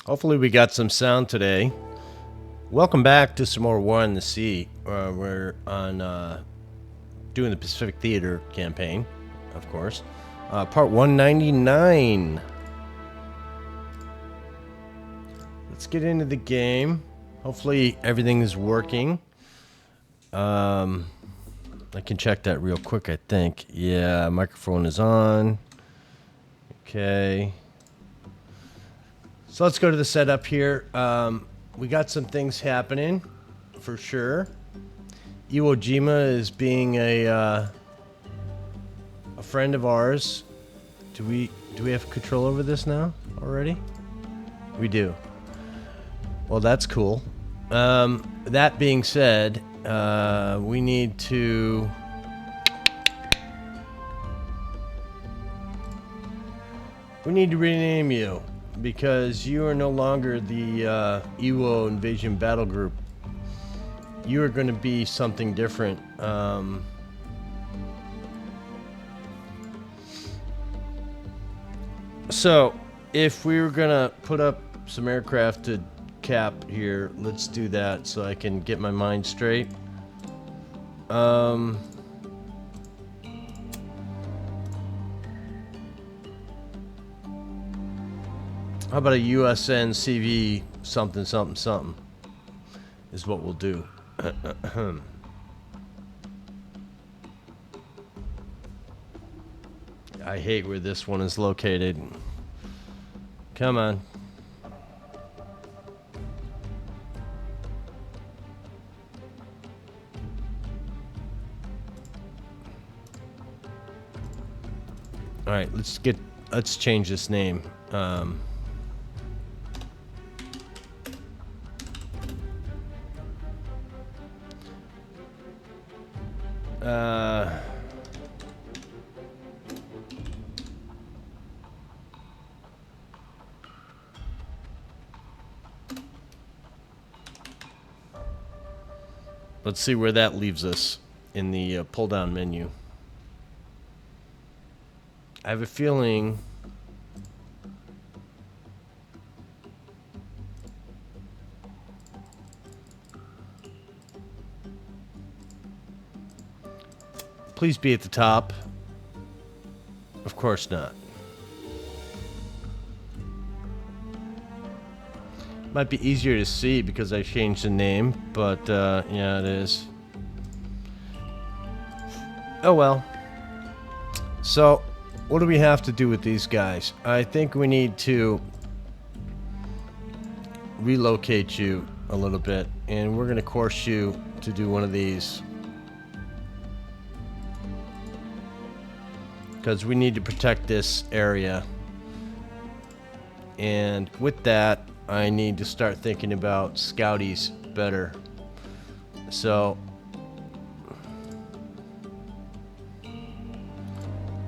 Hopefully we got some sound today. Welcome back to some more War on the Sea. We're on doing the Pacific Theater campaign, of course. Part 199. Let's get into the game. Hopefully everything is working. I can check that real quick, I think. Yeah, microphone is on. Okay. So let's go to the setup here. We got some things happening, for sure. Iwo Jima is being a friend of ours. Do we have control over this now already? We do. Well, that's cool. That being said, we need to rename you because you are no longer the Iwo Invasion Battle Group. You are going to be something different. So, if we were going to put up some aircraft to cap here, let's do that so I can get my mind straight. How about a USN CV something something something is what we'll do. I hate where this one is located. Come on. All right, let's change this name. Let's see where that leaves us in the pull-down menu. I have a feeling please be at the top. Of course not. Might be easier to see because I changed the name, but yeah, it is. Oh well. So, what do we have to do with these guys? I think we need to relocate you a little bit, and we're going to course you to do one of these. Because we need to protect this area. And with that, I need to start thinking about scouties better. So,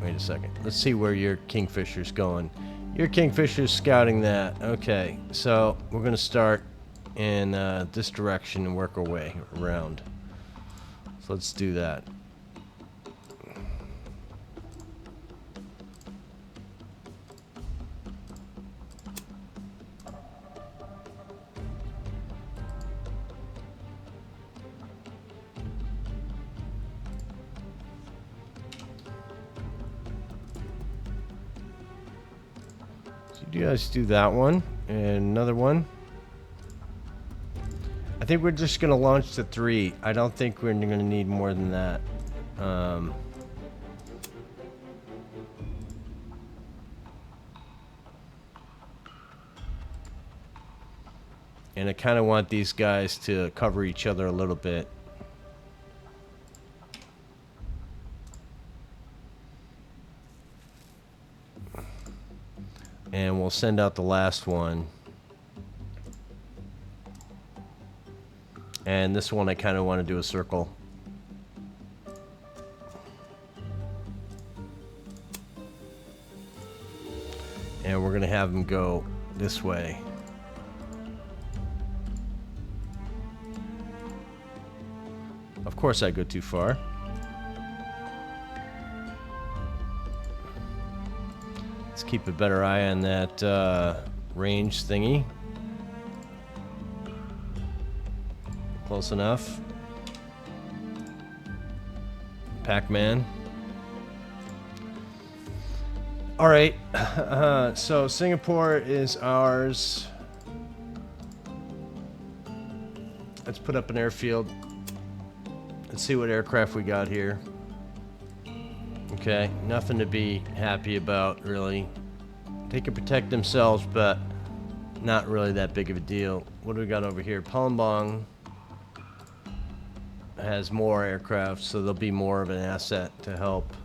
wait a second. Let's see where your Kingfisher's going. Your Kingfisher's scouting that. Okay, so we're going to start in this direction and work our way around. So let's do that. You guys do that one and another one. I think we're just gonna launch the 3. I don't think we're gonna need more than that. And I kind of want these guys to cover each other a little bit. And we'll send out the last one. And this one I kind of want to do a circle. And we're going to have them go this way. Of course I go too far. Let's keep a better eye on that range thingy. Close enough. Pac-Man. All right. So Singapore is ours. Let's put up an airfield. Let's see what aircraft we got here. Okay, nothing to be happy about, really. They can protect themselves, but not really that big of a deal. What do we got over here? Palembang has more aircraft, so they'll be more of an asset to help.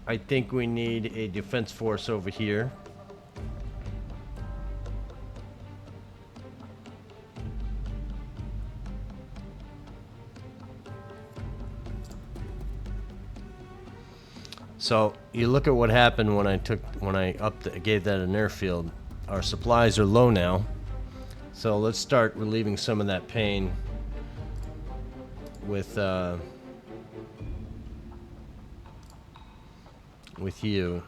I think we need a defense force over here. So you look at what happened when I gave that an airfield. Our supplies are low now, so let's start relieving some of that pain with you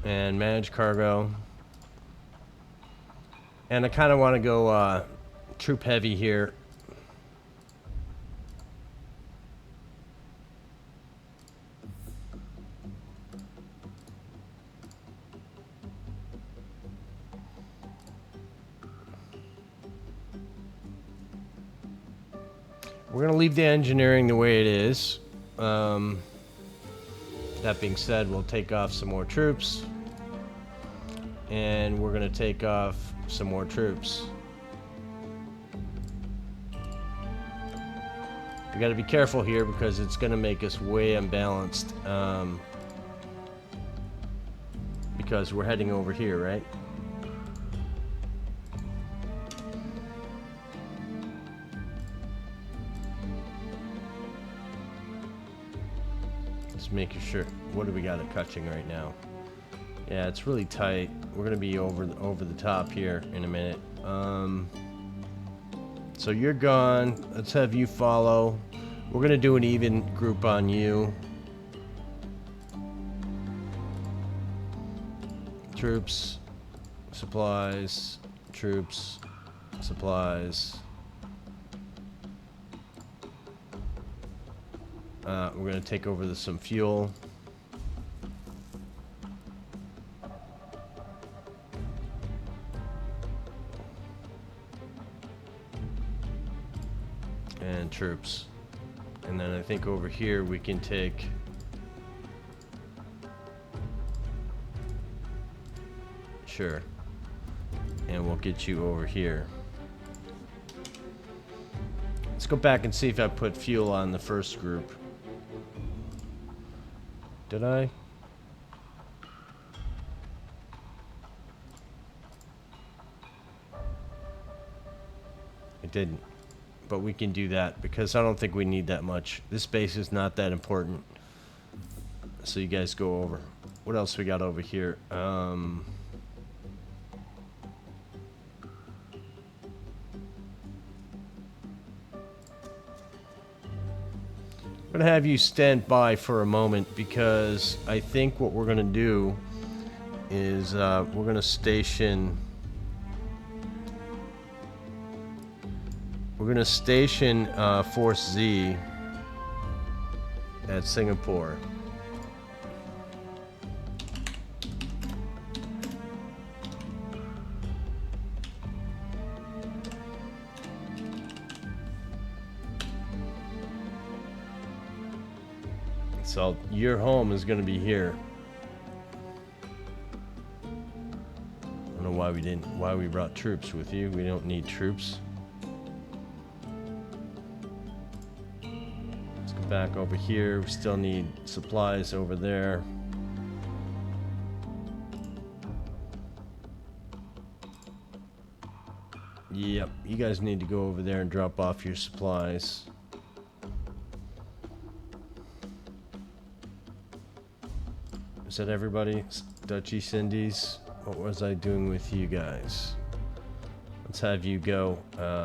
and manage cargo. And I kind of want to go troop heavy here. We're going to leave the engineering the way it is. That being said, we'll take off some more troops. And we're going to take off some more troops. We got to be careful here because it's going to make us way unbalanced. Because we're heading over here, right? Making sure. What do we got at Kutching right now? Yeah, it's really tight. We're gonna be over the top here in a minute. So you're gone. Let's have you follow. We're gonna do an even group on you. Troops, supplies, troops, supplies. We're going to take over some fuel. And troops. And then I think over here we can take... Sure. And we'll get you over here. Let's go back and see if I put fuel on the first group. Did I? I didn't. But we can do that because I don't think we need that much. This base is not that important. So you guys go over. What else we got over here? I'm going to have you stand by for a moment because I think what we're going to do is we're going to station Force Z at Singapore. So your home is going to be here. I don't know why we brought troops with you. We don't need troops. Let's go back over here. We still need supplies over there. Yep, you guys need to go over there and drop off your supplies. Is that everybody? Dutchy Cindy's? What was I doing with you guys? Let's have you go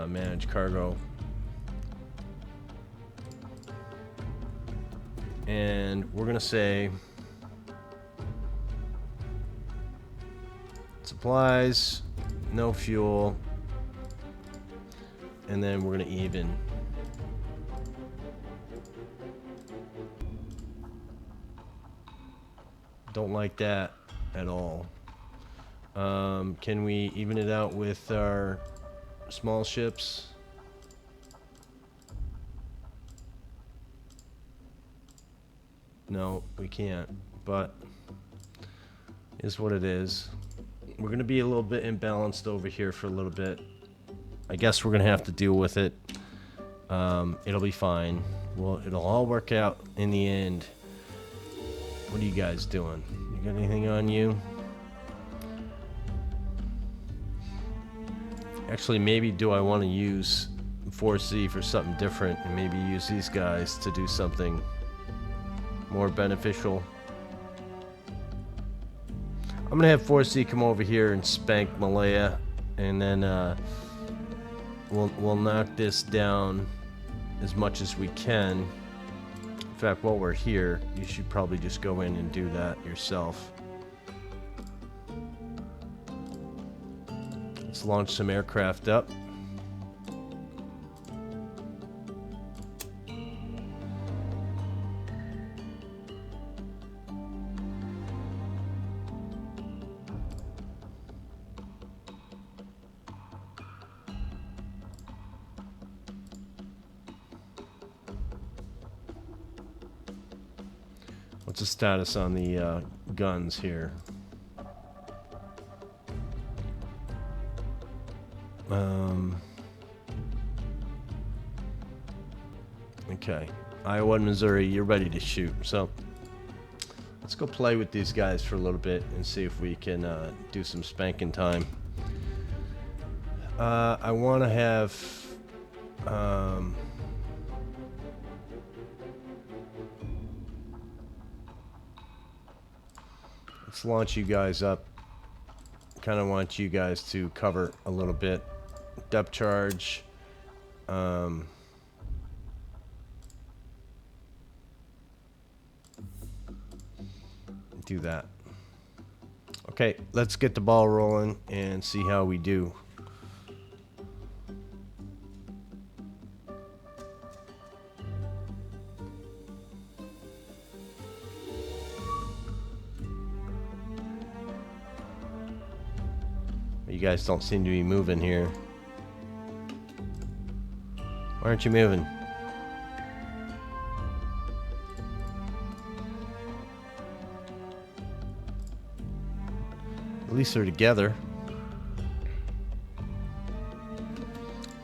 manage cargo. And we're gonna say supplies, no fuel, and then we're gonna even. Don't like that at all. Can we even it out with our small ships? No, we can't, but is what it is. We're gonna be a little bit imbalanced over here for a little bit. I guess we're gonna have to deal with it. It'll be fine. Well, it'll all work out in the end. What are you guys doing? You got anything on you? Actually, maybe do I want to use 4C for something different and maybe use these guys to do something more beneficial? I'm gonna have 4C come over here and spank Malaya, and then we'll knock this down as much as we can. In fact, while we're here, you should probably just go in and do that yourself. Let's launch some aircraft up. What's the status on the guns here? Okay, Iowa and Missouri, you're ready to shoot. So let's go play with these guys for a little bit and see if we can do some spanking time. I want to have let's launch you guys up. Kind of want you guys to cover a little bit. Depth charge. Do that. Okay, let's get the ball rolling and see how we do. You guys don't seem to be moving here. Why aren't you moving? At least they're together.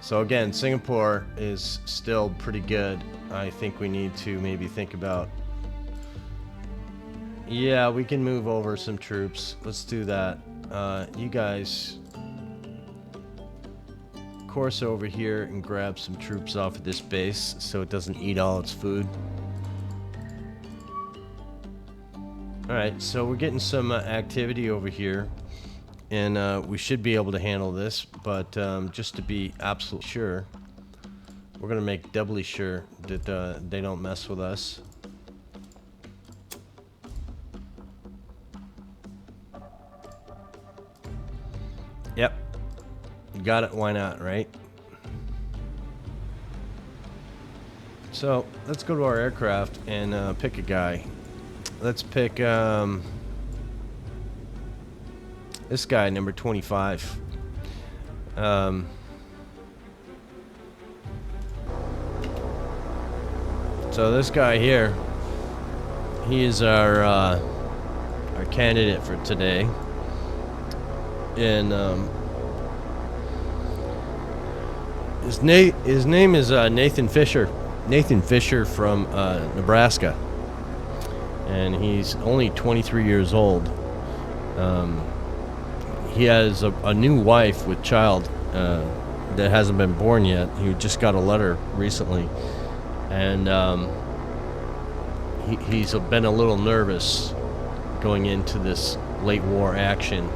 So again, Singapore is still pretty good. I think we need to maybe think about... Yeah, we can move over some troops. Let's do that. You guys course over here and grab some troops off of this base so it doesn't eat all its food. Alright, so we're getting some activity over here, and we should be able to handle this, but just to be absolutely sure, we're going to make doubly sure that they don't mess with us. Yep. You got it, why not, right? So, let's go to our aircraft and pick a guy. Let's pick this guy, number 25. So this guy here, he is our candidate for today. And his name is Nathan Fisher. Nathan Fisher from Nebraska, and he's only 23 years old. He has a new wife with child that hasn't been born yet. He just got a letter recently, and he's been a little nervous going into this late war action.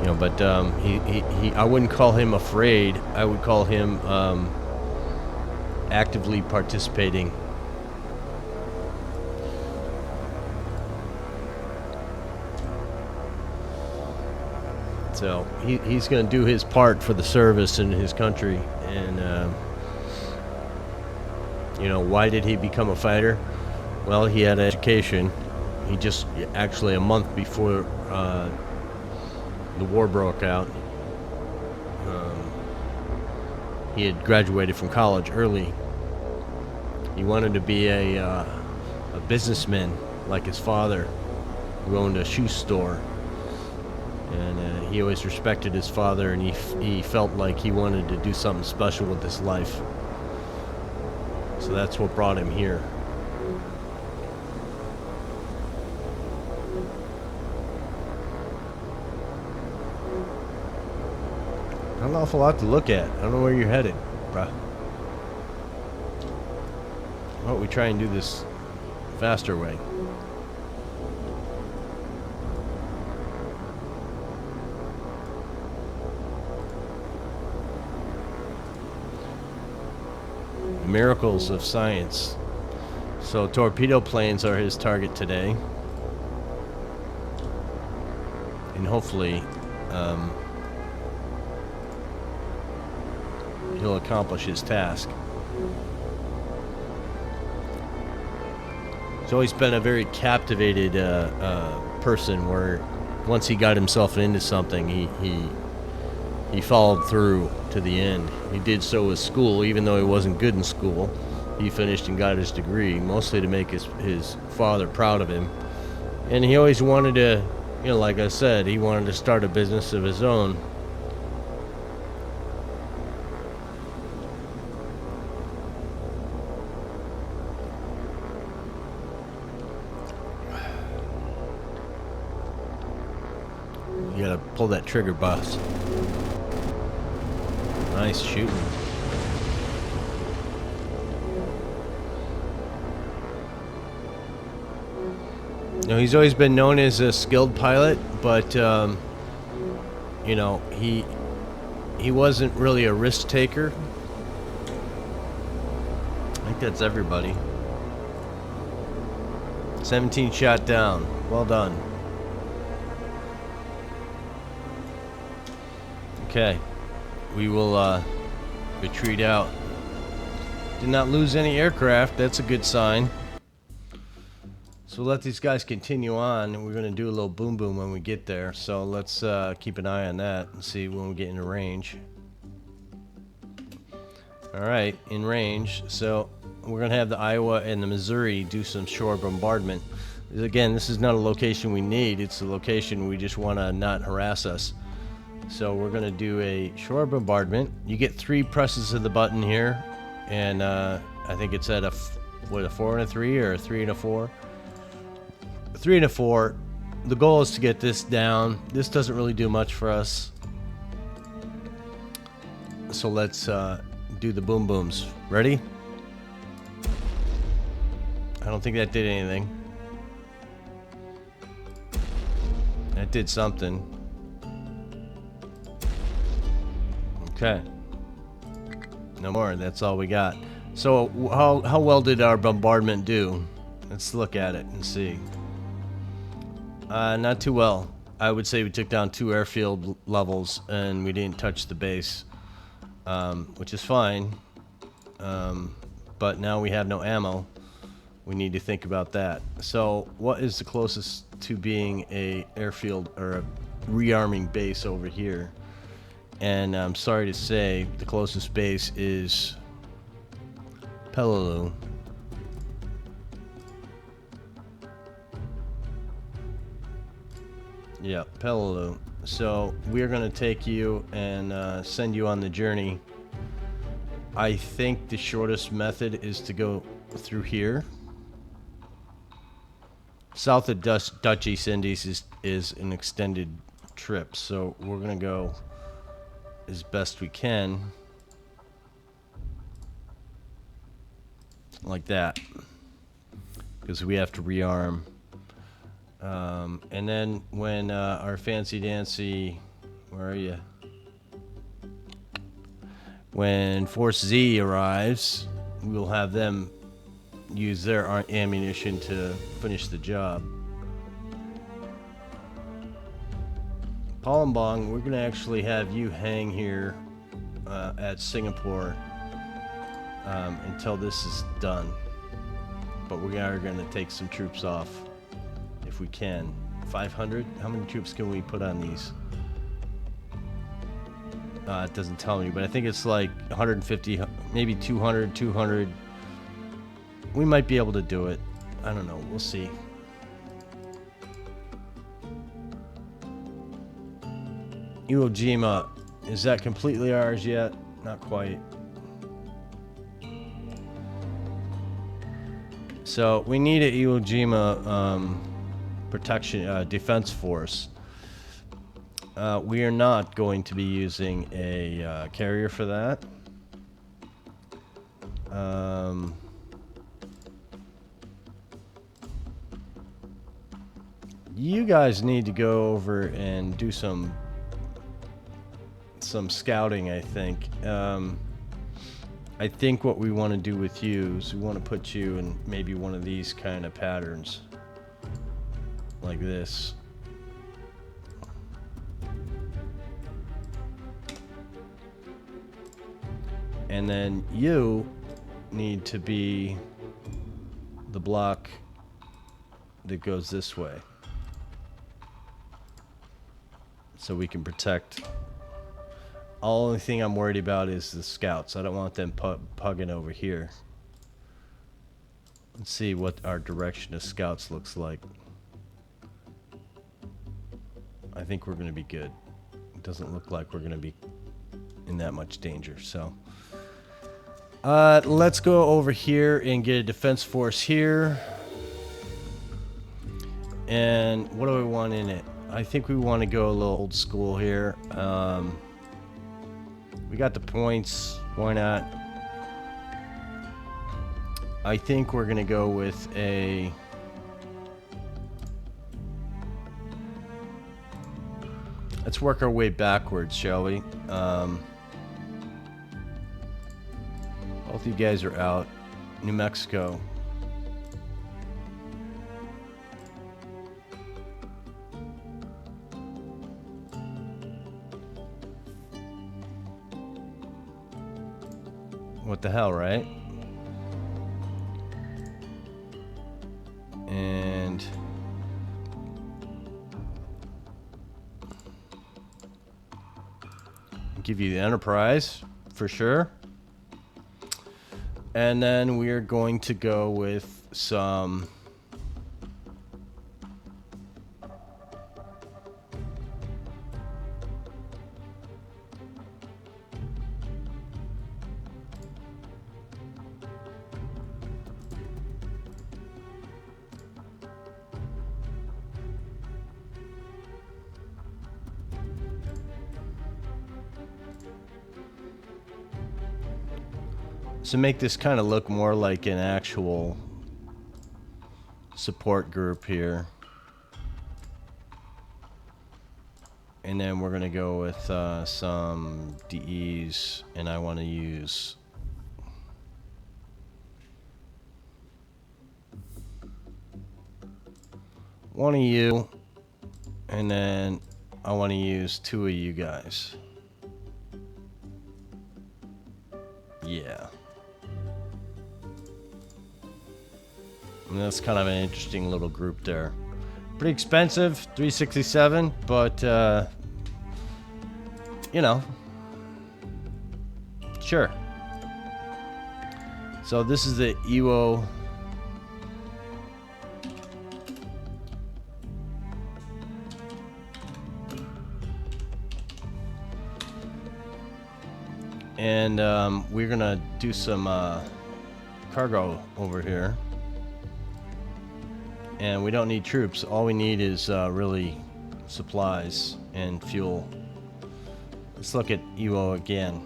You know, but I wouldn't call him afraid. I would call him actively participating. So he's going to do his part for the service in his country. And you know, why did he become a fighter? Well, he had education. He just actually a month before the war broke out, he had graduated from college early. He wanted to be a businessman like his father, who owned a shoe store. And he always respected his father, and he felt like he wanted to do something special with his life. So that's what brought him here. Not an awful lot to look at. I don't know where you're headed, bruh. Why don't we try and do this faster way? Miracles of science. So torpedo planes are his target today. And hopefully he'll accomplish his task. He's always been a very captivated person, where once he got himself into something, he followed through to the end. He did so with school, even though he wasn't good in school. He finished and got his degree, mostly to make his father proud of him. And he always wanted to, you know, like I said, he wanted to start a business of his own. You gotta pull that trigger, boss. Nice shooting. You know, he's always been known as a skilled pilot, but you know, he wasn't really a risk taker. I think that's everybody. 17 shot down. Well done. Okay. We will retreat out. Did not lose any aircraft. That's a good sign. So we'll let these guys continue on. We're going to do a little boom boom when we get there. So let's keep an eye on that and see when we get into range. Alright, in range. So we're going to have the Iowa and the Missouri do some shore bombardment. Again, this is not a location we need. It's a location we just want to not harass us. So we're going to do a shore bombardment. You get 3 presses of the button here. And I think it's at a 4 and a 3 or a 3 and a 4. 3 and a 4. The goal is to get this down. This doesn't really do much for us. So let's do the boom booms. Ready? I don't think that did anything. That did something. Okay. No more. That's all we got. So how well did our bombardment do? Let's look at it and see. Not too well. I would say we took down 2 airfield levels and we didn't touch the base, which is fine. But now we have no ammo. We need to think about that. So what is the closest to being a airfield or a rearming base over here? And I'm sorry to say the closest base is Peleliu. Yeah, Peleliu. So we're going to take you and send you on the journey. I think the shortest method is to go through here. South of Dutch East Indies is an extended trip, so we're going to go as best we can. Like that. Because we have to rearm. And then when our fancy dancy, where are you? When Force Z arrives, we'll have them use their ammunition to finish the job. Palembang, we're gonna actually have you hang here at Singapore until this is done. But we are gonna take some troops off if we can. 500? How many troops can we put on these? It doesn't tell me, but I think it's like 150, maybe 200, 200. We might be able to do it. I don't know. We'll see. Iwo Jima, is that completely ours yet? Not quite. So we need a Iwo Jima protection defense force. We are not going to be using a carrier for that. You guys need to go over and do some scouting, I think. I think what we want to do with you is we want to put you in maybe one of these kind of patterns. Like this. And then you need to be the block that goes this way. So we can protect. Only thing I'm worried about is the scouts. I don't want them pugging over here. Let's see what our direction of scouts looks like. I think we're going to be good. It doesn't look like we're going to be in that much danger, so... let's go over here and get a defense force here. And what do we want in it? I think we want to go a little old school here. We got the points. Why not? I think we're going to go with a... Let's work our way backwards, shall we? Both you guys are out. New Mexico. What the hell, right? And give you the Enterprise for sure. And then we are going to go with some to make this kind of look more like an actual support group here. And then we're going to go with some DEs, and I want to use one of you, and then I want to use two of you guys. Yeah. And that's kind of an interesting little group there. Pretty expensive, 367, but you know, sure. So this is the Iwo. And we're gonna do some cargo over here. And we don't need troops. All we need is really supplies and fuel. Let's look at Iwo again.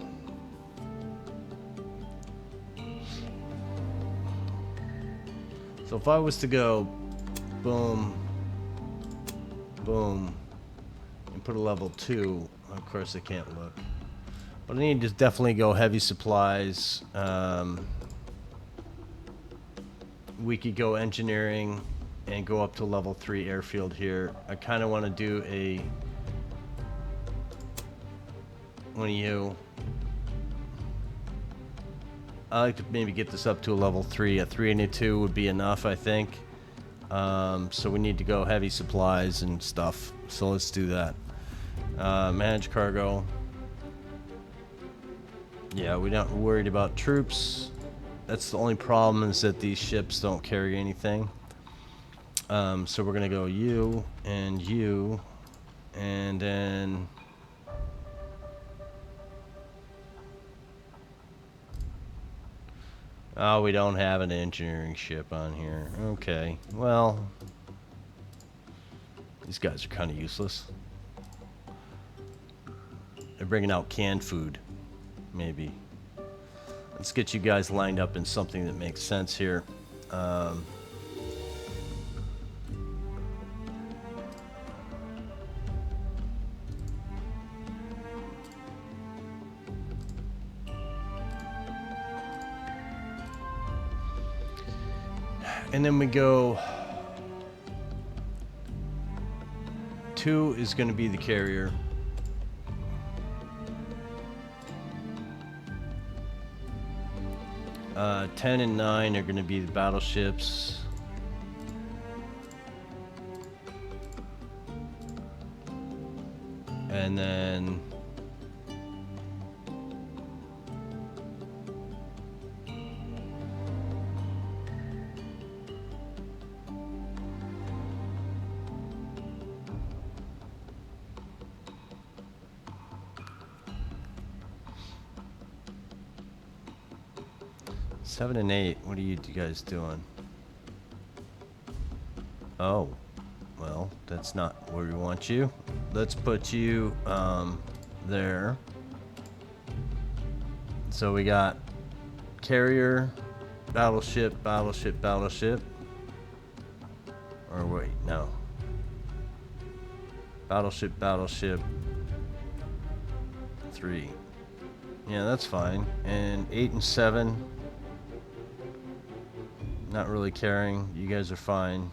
So if I was to go boom, boom, and put a level 2, of course I can't look. But I need to definitely go heavy supplies. We could go engineering. And go up to level 3 airfield here. I kind of want to do a one of you. I like to maybe get this up to a level 3. A 3 and a 2 would be enough, I think. So we need to go heavy supplies and stuff. So let's do that. Manage cargo. Yeah, we're not worried about troops. That's the only problem, is that these ships don't carry anything. So we're gonna go you, and then oh, we don't have an engineering ship on here. Okay, well, these guys are kind of useless. They're bringing out canned food, maybe. Let's get you guys lined up in something that makes sense here. And then we go... 2 is going to be the carrier. Uh, 10 and 9 are going to be the battleships. And then... Seven and 8, what are you guys doing? Oh, well, that's not where we want you. Let's put you there. So we got carrier, battleship, battleship, battleship. Or wait, no. Battleship, battleship. 3. Yeah, that's fine. And 8 and 7. Not really caring. You guys are fine.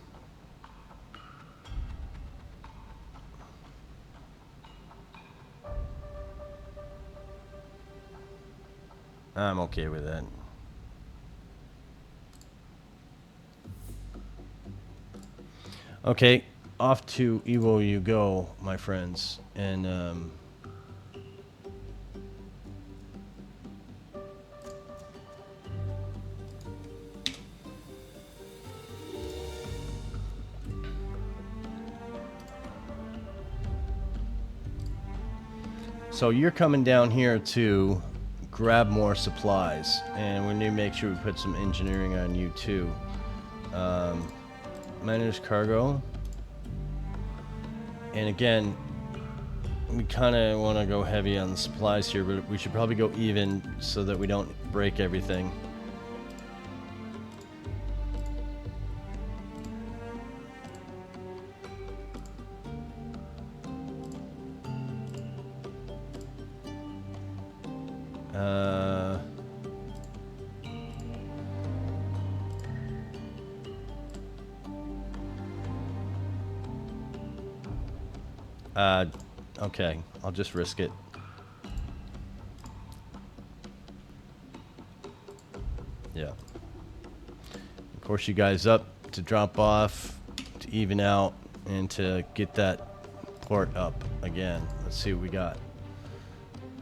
I'm okay with that. Okay, off to Evo you go, my friends. And so you're coming down here to grab more supplies, and we need to make sure we put some engineering on you too. Manage cargo. And again, we kind of want to go heavy on the supplies here, but we should probably go even so that we don't break everything. Okay, I'll just risk it. Yeah. Of course, you guys up to drop off, to even out, and to get that port up again. Let's see what we got.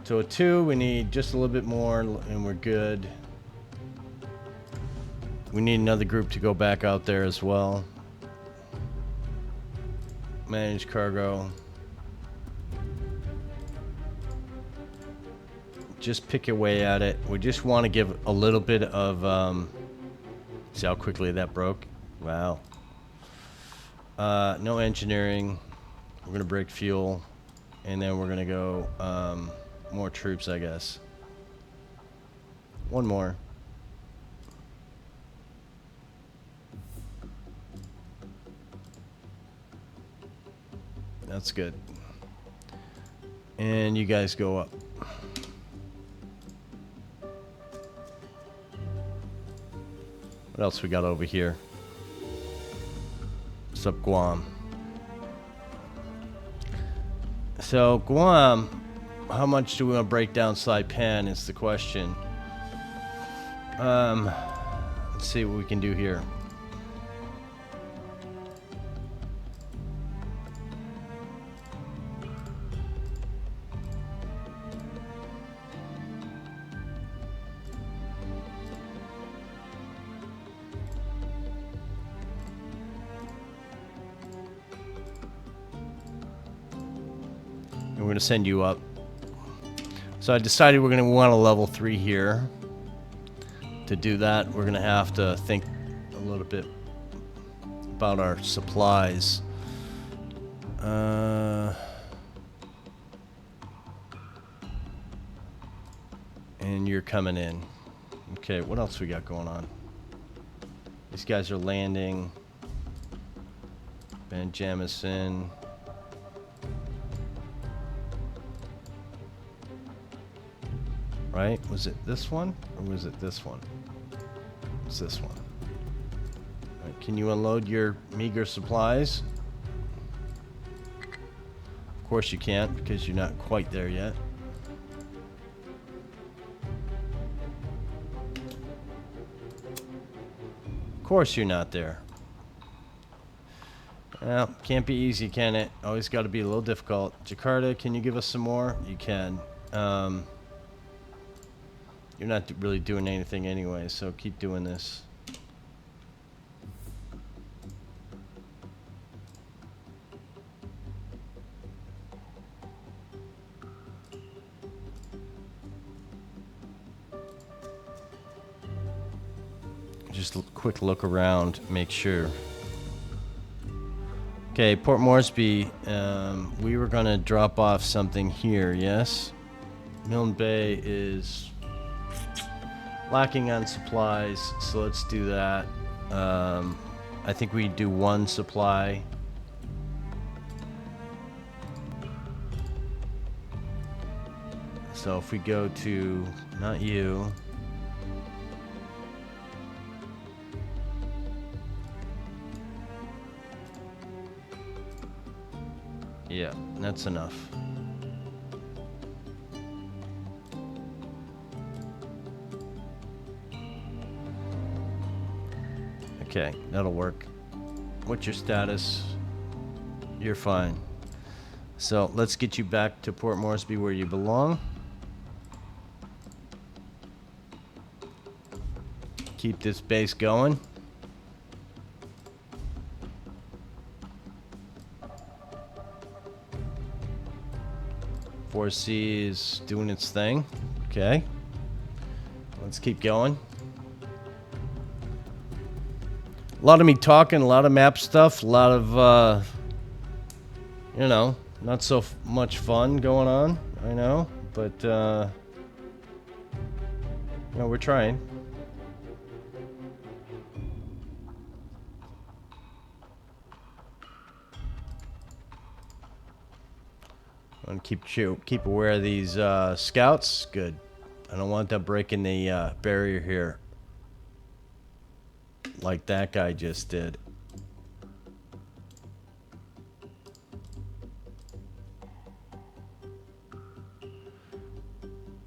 So a 2, we need just a little bit more, and we're good. We need another group to go back out there as well. Manage cargo. Just pick your way at it. We just want to give a little bit of, see how quickly that broke? Wow. No engineering. We're going to break fuel. And then we're going to go, more troops, I guess. One more. That's good. And you guys go up. What else we got over here? What's up, Guam? So Guam, how much do we want to break down Saipan is the question. Let's see what we can do here. We're going to send you up. So I decided we're going to want a level 3 here. To do that, we're going to have to think a little bit about our supplies. And you're coming in. Okay, what else we got going on? These guys are landing. Ben Jamison. Right? Was it this one? Or was it this one? It's this one. Right, can you unload your meager supplies? Of course you can't, because you're not quite there yet. Of course you're not there. Well, can't be easy, can it? Always got to be a little difficult. Jakarta, can you give us some more? You can. You're not really doing anything anyway, so keep doing this. Just a quick look around, make sure. Okay, Port Moresby, we were going to drop off something here, yes? Milne Bay is lacking on supplies, so let's do that. I think we do one supply. So if we go to, not you. Yeah, that's enough. Okay, that'll work. What's your status? You're fine. So let's get you back to Port Moresby where you belong. Keep this base going. Four C is doing its thing. Okay. Let's keep going. A lot of me talking, a lot of map stuff, a lot of, you know, not so much fun going on, I know, but, you know, we're trying. I want to keep aware of these scouts. Good. I don't want them breaking the barrier here. Like that guy just did.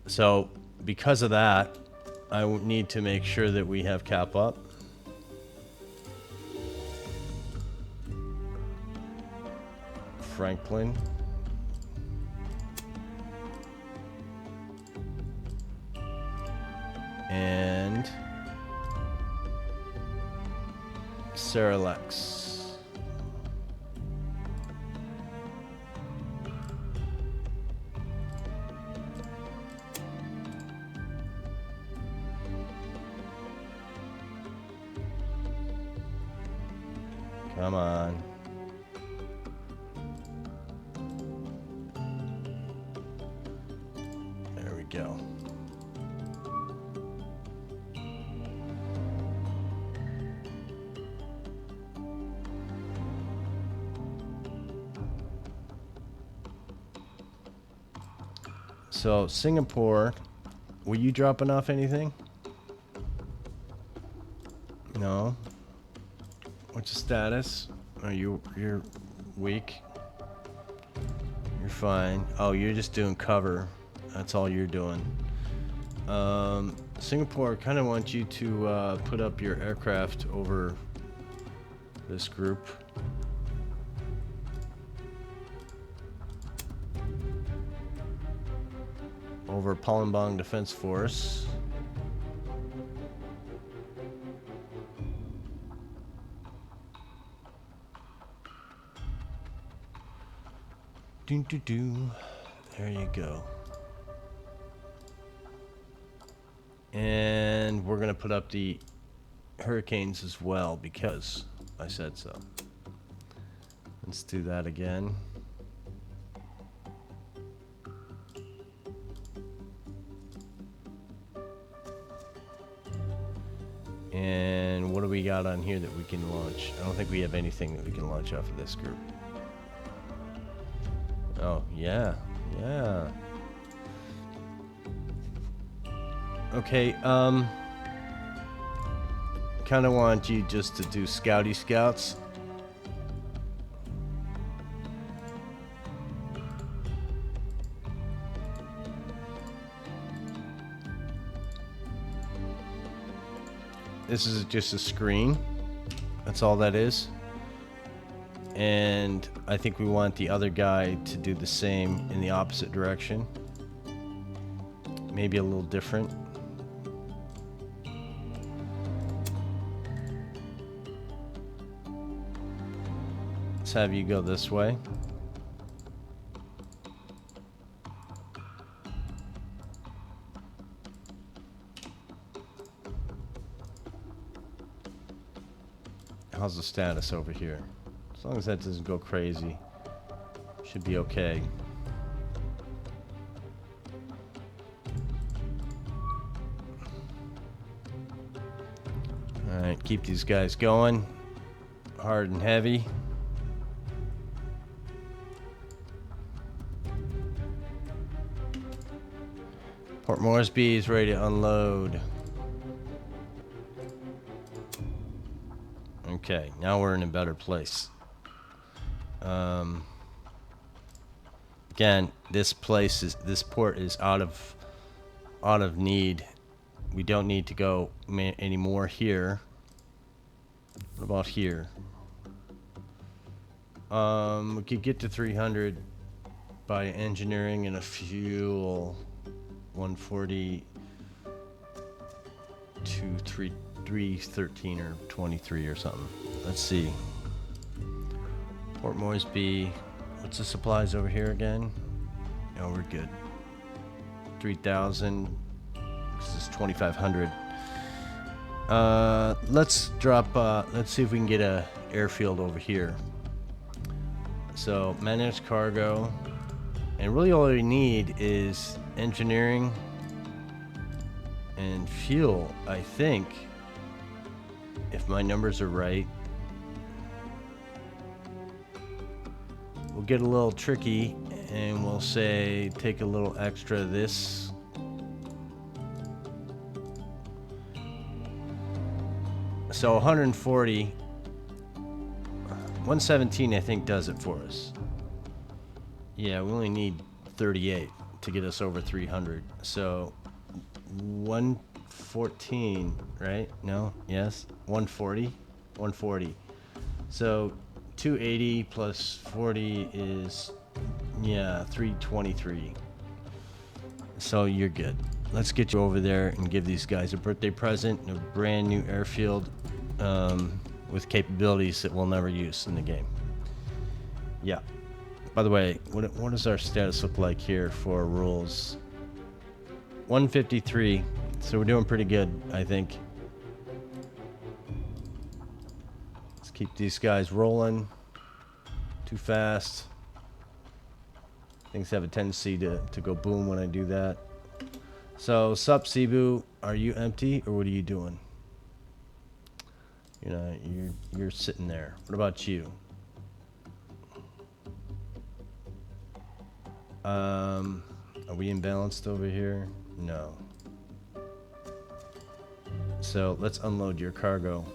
So, because of that, I need to make sure that we have cap up. Franklin. And Sarah Lex. Come on. There we go. So, Singapore, were you dropping off anything? No. What's your status? Oh, you're weak. You're fine. Oh, you're just doing cover. That's all you're doing. Singapore, I kind of want you to put up your aircraft over this group. Over Palembang Defense Force. Doo-doo-doo. There you go. And we're going to put up the hurricanes as well because I said so. Let's do that again. And what do we got on here that we can launch? I don't think we have anything that we can launch off of this group. Oh, yeah. Yeah. Okay, kind of want you just to do scouty scouts. This is just a screen. That's all that is. And I think we want the other guy to do the same in the opposite direction. Maybe a little different. Let's have you go this way. How's the status over here? As long as that doesn't go crazy, should be okay. Alright, keep these guys going. Hard and heavy. Port Moresby is ready to unload. Okay, now we're in a better place. Again, this port is out of need. We don't need to go any more here. What about here? We could get to 300 by engineering and a fuel. 140 to 313 or 23 or something. Let's see. Port Moresby. What's the supplies over here again? No, we're good. 3,000. This is 2,500. Let's drop. Let's see if we can get a airfield over here. So managed cargo, and really all we need is engineering and fuel. I think, if my numbers are right. We'll get a little tricky and we'll say take a little extra of this. So 140, 117 I think does it for us. Yeah, we only need 38 to get us over 300. So 114, right? No? Yes? 140? 140. So 280 plus 40 is, yeah, 323. So you're good. Let's get you over there and give these guys a birthday present and a brand new airfield with capabilities that we'll never use in the game. Yeah. By the way, what does our status look like here for rules? 153. So we're doing pretty good, I think. Let's keep these guys rolling. Too fast. Things have a tendency to go boom when I do that. So, sup, Cebu? Are you empty or what are you doing? You know, you're sitting there. What about you? Are we imbalanced over here? No. So let's unload your cargo.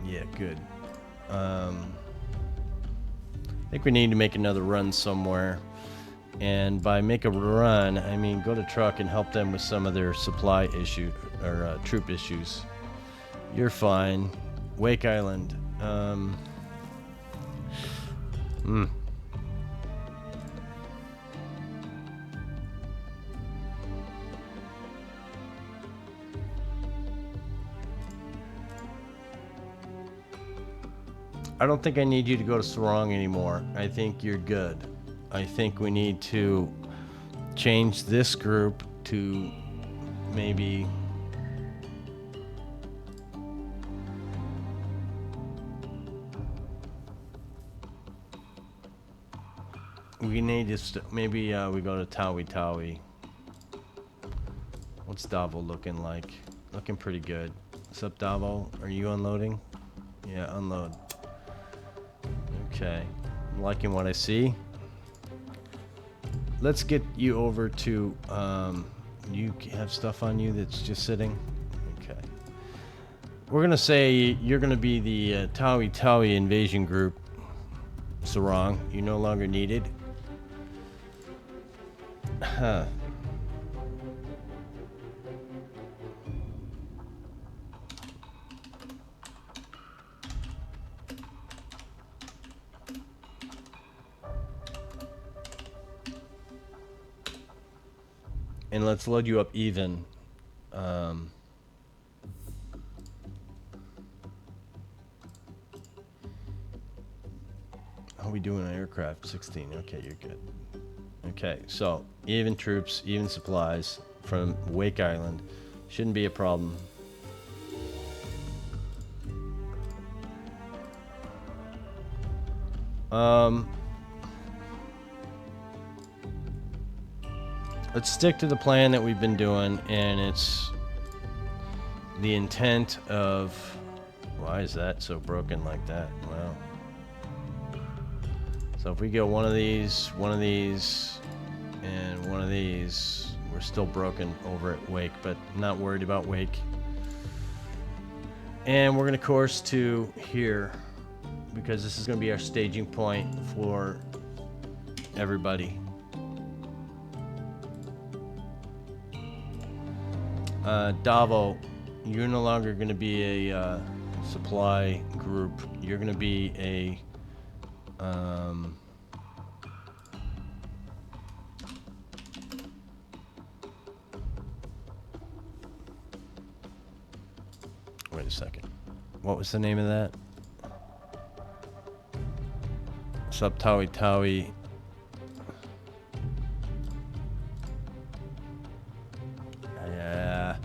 Yeah, good. I think we need to make another run somewhere. And by make a run, I mean go to truck and help them with some of their supply issue or troop issues. You're fine. Wake Island. I don't think I need you to go to Sarong anymore. I think you're good. I think we need to change this group to maybe we need to maybe we go to Tawi Tawi. What's Davo looking like? Looking pretty good. What's up, Davo? Are you unloading? Yeah, unload. Okay, I'm liking what I see. Let's get you over to, you have stuff on you that's just sitting? Okay. We're gonna say you're gonna be the Tawi Tawi invasion group. Sarong, you no longer needed. Huh. And let's load you up even. How are we doing on aircraft? 16. Okay, you're good. Okay, so even troops, even supplies from Wake Island. Shouldn't be a problem. Let's stick to the plan that we've been doing, and it's the intent of... Why is that so broken like that? Wow. So if we go one of these, and one of these, we're still broken over at Wake, but not worried about Wake. And we're going to course to here, because this is going to be our staging point for everybody. Davo, you're no longer going to be a supply group. You're going to be a wait a second. What was the name of that? Sub Tawi Tawi. Yeah.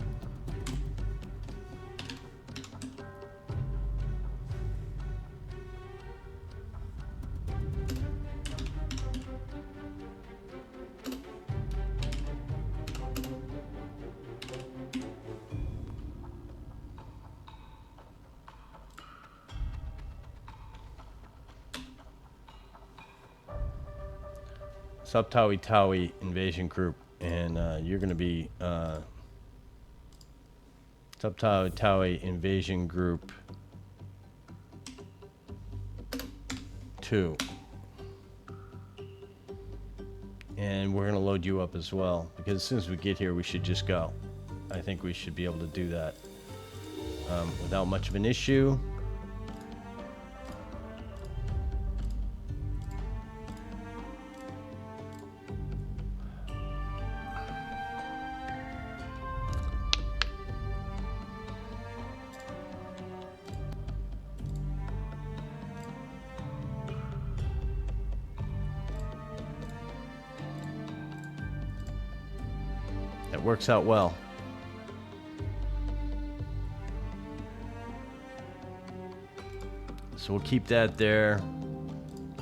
Sub Tawi Tawi invasion group, and you're going to be Sub Tawi Tawi invasion group 2, and we're going to load you up as well, because as soon as we get here we should just go. I think we should be able to do that without much of an issue. That works out well. So we'll keep that there.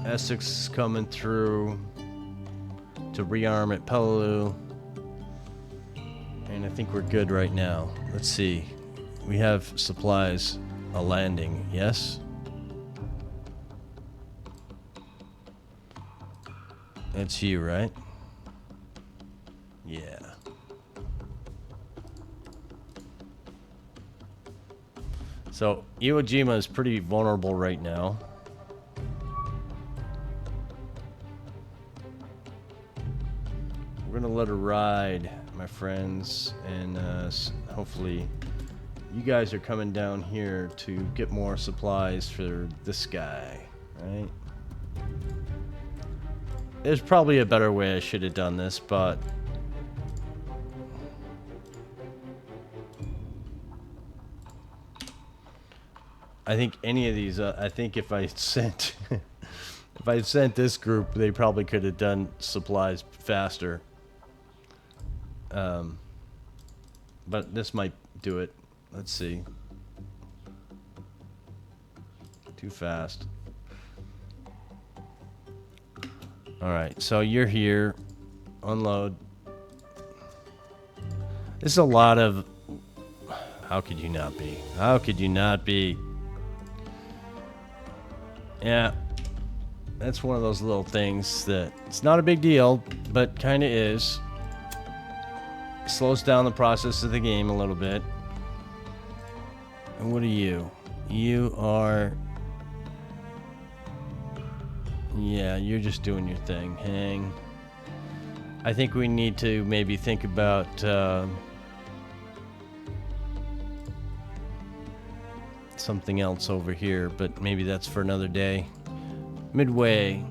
Essex is coming through to rearm at Peleliu. And I think we're good right now. Let's see. We have supplies, a landing, yes? That's you, right? Yeah. So Iwo Jima is pretty vulnerable right now. ride, my friends, and hopefully you guys are coming down here to get more supplies for this guy, right? There's probably a better way I should have done this, but I think any of these, I think if I sent if I sent this group, they probably could have done supplies faster. But this might do it. Let's see. Too fast. Alright, so you're here. Unload. This is a lot of... How could you not be? How could you not be? Yeah. That's one of those little things that... It's not a big deal, but kind of is. Slows down the process of the game a little bit. And what are you? You are... Yeah, you're just doing your thing. Hang. I think we need to maybe think about something else over here, but maybe that's for another day. Midway.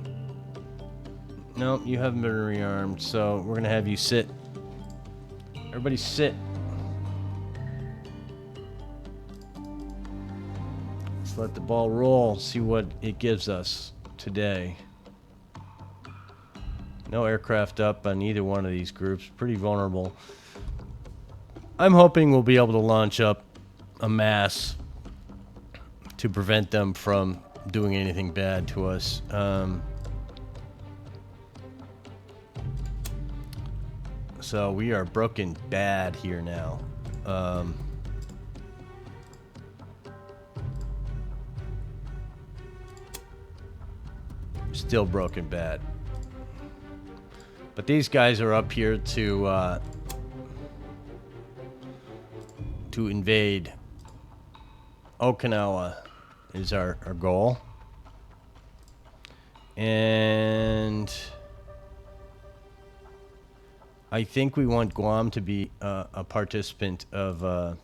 Nope, you haven't been rearmed, so we're gonna have you sit. Everybody sit. Let's let the ball roll, see what it gives us today. No aircraft up on either one of these groups. Pretty vulnerable. I'm hoping we'll be able to launch up a mass to prevent them from doing anything bad to us. So we are broken bad here now. Still broken bad. But these guys are up here to invade. Okinawa is our goal. And I think we want Guam to be a participant of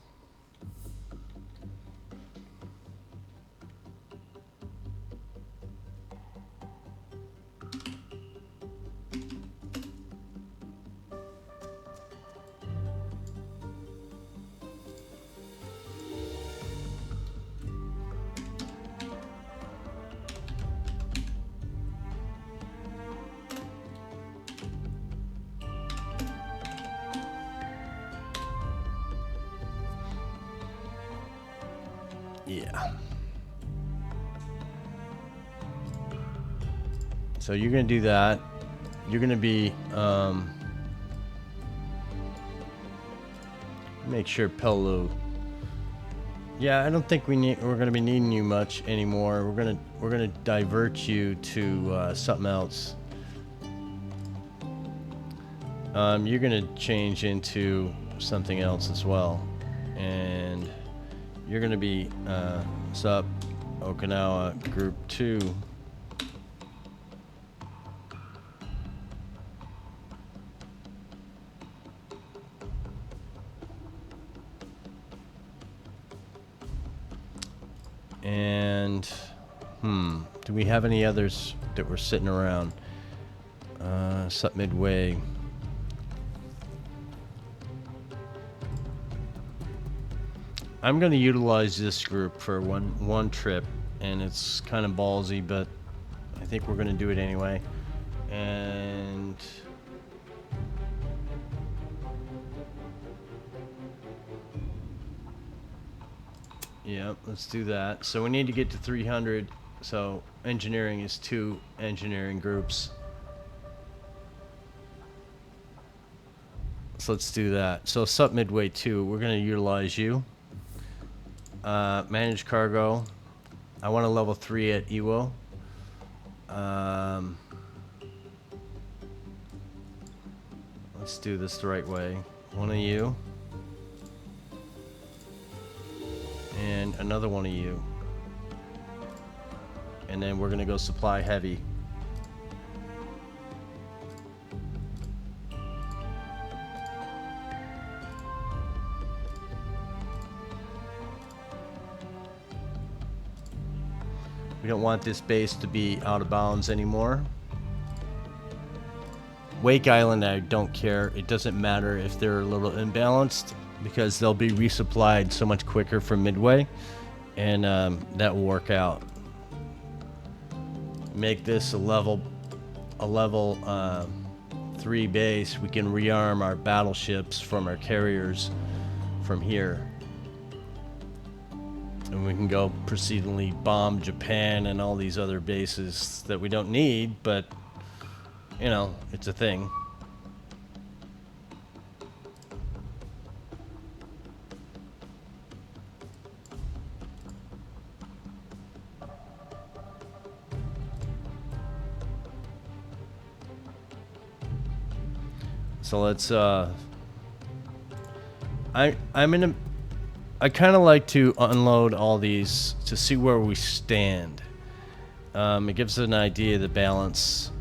yeah. So you're gonna do that. You're gonna be make sure Pelu. Yeah, I don't think we're gonna be needing you much anymore. We're gonna divert you to something else. You're gonna change into something else as well, and you're gonna be sup Okinawa Group 2. And do we have any others that were sitting around? Sup Midway. I'm gonna utilize this group for one trip, and it's kind of ballsy, but I think we're gonna do it anyway. And yeah, let's do that. So we need to get to 300. So engineering is 2 engineering groups. So let's do that. So Sup Midway 2, we're gonna utilize you. Manage cargo. I want a level 3 at Iwo. Let's do this the right way. One of you. And another one of you. And then we're gonna go supply heavy. We don't want this base to be out of bounds anymore. Wake Island, I don't care. It doesn't matter if they're a little imbalanced because they'll be resupplied so much quicker from Midway, and that will work out. Make this a level 3 base. We can rearm our battleships from our carriers from here. And we can go proceedingly bomb Japan and all these other bases that we don't need, but, you know, it's a thing. So let's, I kind of like to unload all these to see where we stand. It gives us an idea of the balance.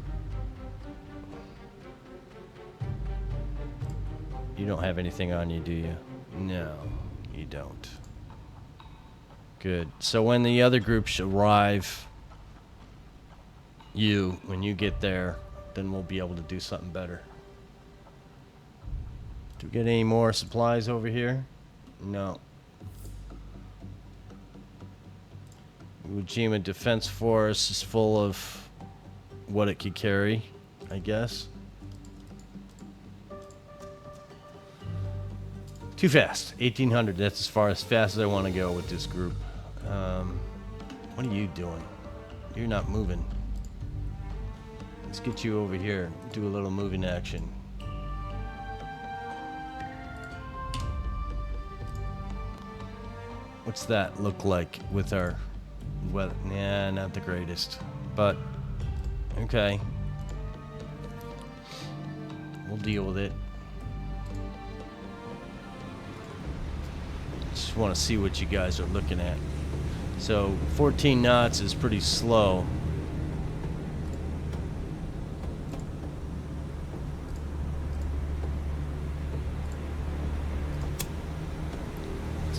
You don't have anything on you, do you? No, you don't. Good. So when the other groups arrive, when you get there, then we'll be able to do something better. Do we get any more supplies over here? No. Ujima Defense Force is full of what it could carry, I guess. Too fast. 1800. That's as fast as I want to go with this group. What are you doing? You're not moving. Let's get you over here. Do a little moving action. What's that look like with our weather? Nah, not the greatest. But, okay. We'll deal with it. Just want to see what you guys are looking at. So, 14 knots is pretty slow.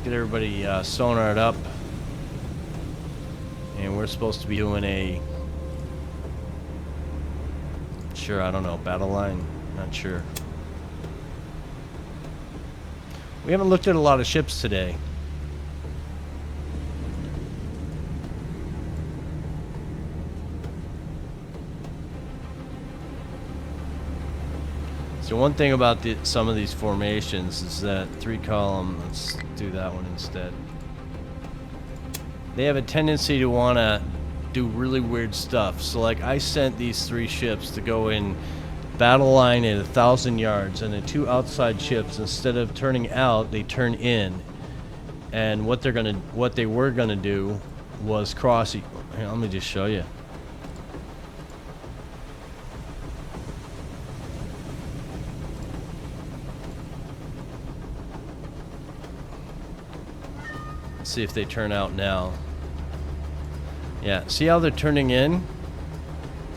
Get everybody sonared up, and we're supposed to be doing a I don't know, battle line, not sure. We haven't looked at a lot of ships today. So one thing about some of these formations is that 3-column, let's do that one instead. They have a tendency to want to do really weird stuff. So like I sent these 3 ships to go in battle line at 1,000 yards, and the 2 outside ships, instead of turning out, they turn in. And what they were gonna do was cross. Here, let me just show you. See if they turn out now. Yeah, see how they're turning in?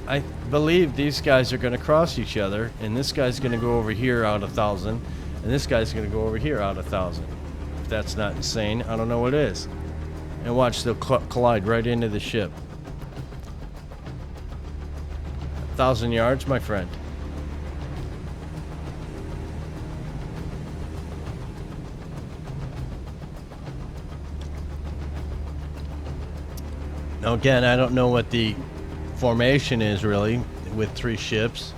I believe these guys are going to cross each other, and this guy's going to go over here out 1,000, and this guy's going to go over here out 1,000. If that's not insane, I don't know what is. And watch, they'll collide right into the ship. 1,000 yards, my friend. Now again, I don't know what the formation is really with 3 ships.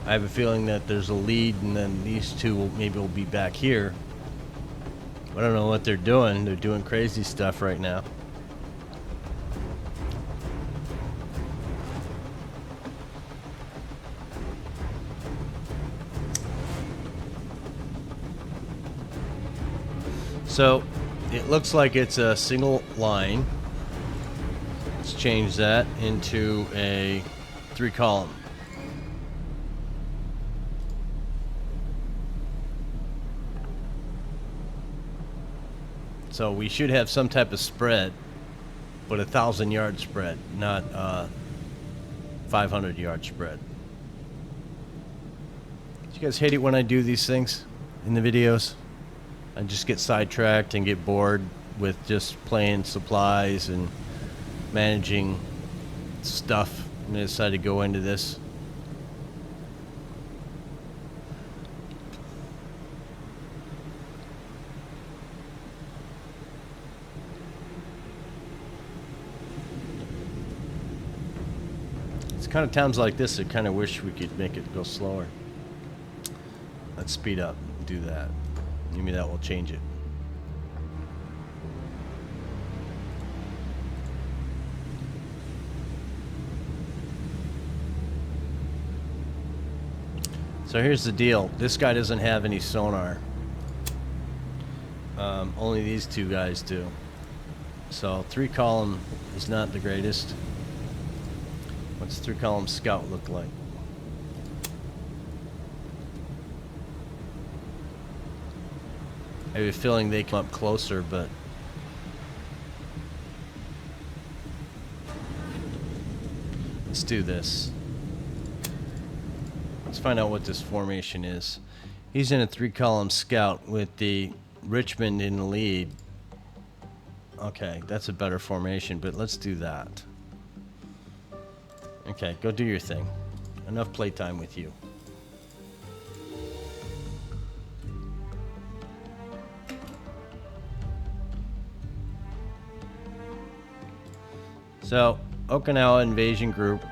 I have a feeling that there's a lead, and then these 2 maybe will be back here. I don't know what they're doing. They're doing crazy stuff right now. So it looks like it's a single line. Let's change that into a 3-column. So we should have some type of spread, but 1,000-yard spread, not 500-yard spread. Do you guys hate it when I do these things in the videos? I just get sidetracked and get bored with just playing supplies and managing stuff, and I decided to go into this. It's kind of times like this I kind of wish we could make it go slower. Let's speed up, do that. Maybe that will change it. So here's the deal. This guy doesn't have any sonar. Only these two guys do. So 3-column is not the greatest. What's 3-column scout look like? I have a feeling they come up closer, but let's do this. Let's find out what this formation is. He's in a 3-column scout with the Richmond in the lead. Okay, that's a better formation, but let's do that. Okay, go do your thing. Enough playtime with you. So, Okinawa Invasion Group.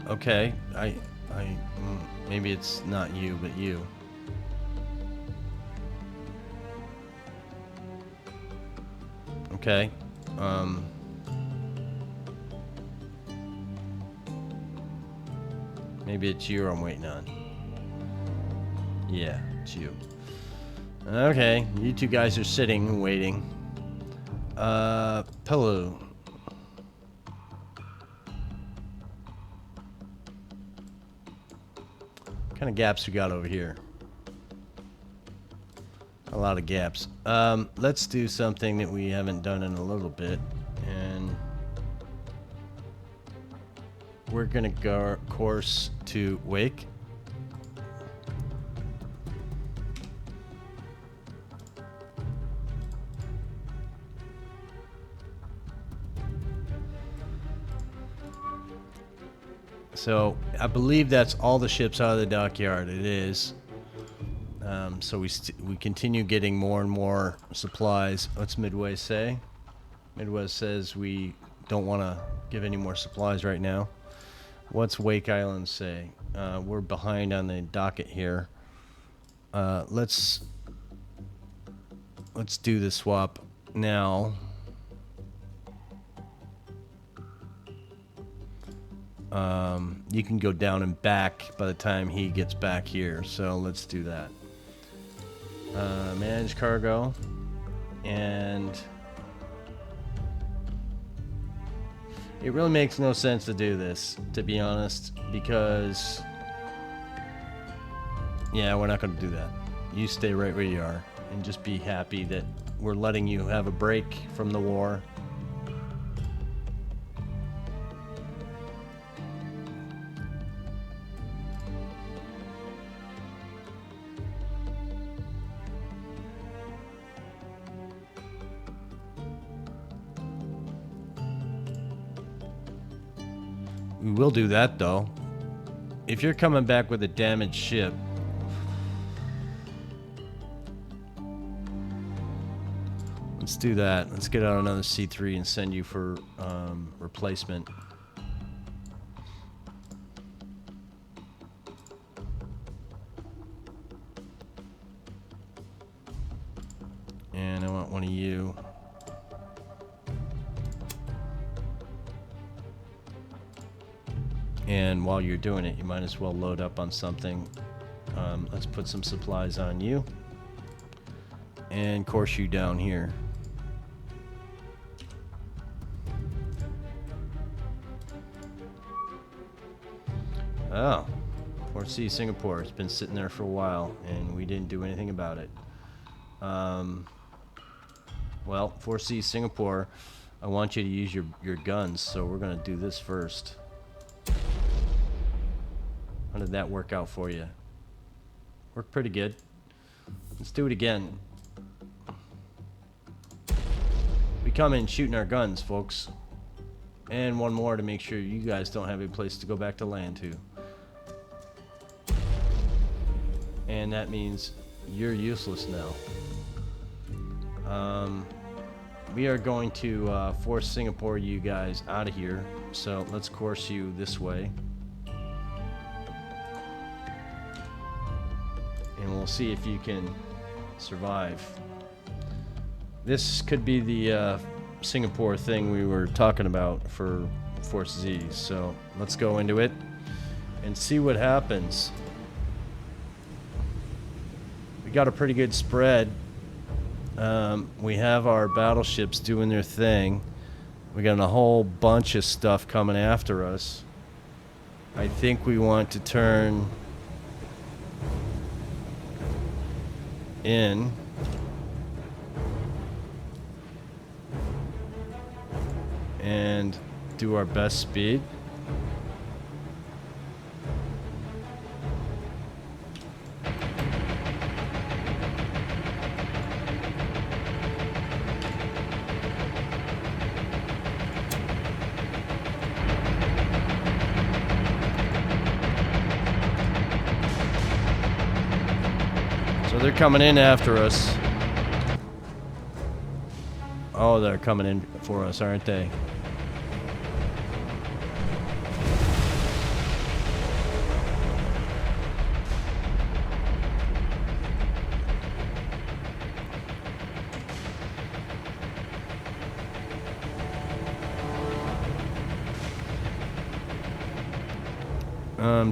Okay, maybe it's not you, but you. Okay, maybe it's you I'm waiting on. Yeah, it's you. Okay, you two guys are sitting and waiting. Pillow. What kind of gaps we got over here? A lot of gaps. Let's do something that we haven't done in a little bit, and we're gonna go course to Wake. So I believe that's all the ships out of the dockyard. It is. So we continue getting more and more supplies. What's Midway say? Midway says we don't want to give any more supplies right now. What's Wake Island say? We're behind on the docket here. Let's do the swap now. You can go down and back by the time he gets back here, so let's do that. Manage cargo, and it really makes no sense to do this, to be honest, because yeah, we're not going to do that. You stay right where you are and just be happy that we're letting you have a break from the war. We will do that, though. If you're coming back with a damaged ship, let's do that. Let's get out another C3 and send you for replacement. And I want one of you. And while you're doing it, you might as well load up on something. Let's put some supplies on you. And course you down here. Oh, Port C, Singapore. It's been sitting there for a while, and we didn't do anything about it. Well, 4C Singapore, I want you to use your guns, so we're going to do this first. How did that work out for you? Worked pretty good. Let's do it again. We come in shooting our guns, folks. And one more to make sure you guys don't have a place to go back to land to. And that means you're useless now. We are going to force Singapore you guys out of here. So let's course you this way. And we'll see if you can survive. This could be the Singapore thing we were talking about for Force Z. So let's go into it and see what happens. We got a pretty good spread. We have our battleships doing their thing. We got a whole bunch of stuff coming after us. I think we want to turn in. And do our best speed. So they're coming in after us. Oh, they're coming in for us, aren't they?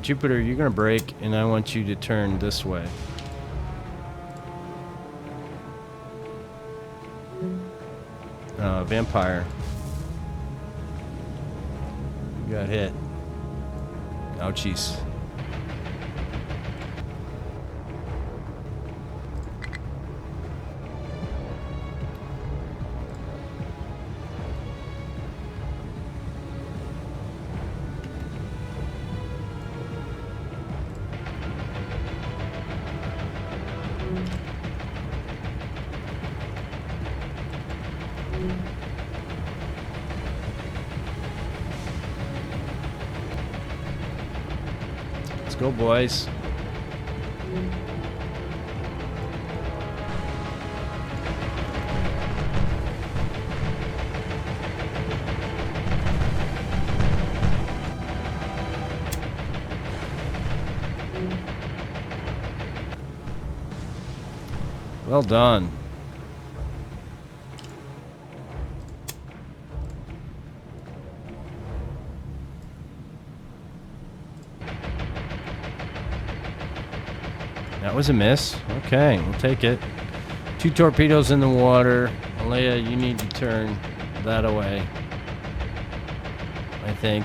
Jupiter, you're gonna brake, and I want you to turn this way. Vampire. You got hit. Ouchies. Let's go, boys. Well done. That was a miss. Okay, we'll take it. 2 torpedoes in the water. Leia, you need to turn that away, I think.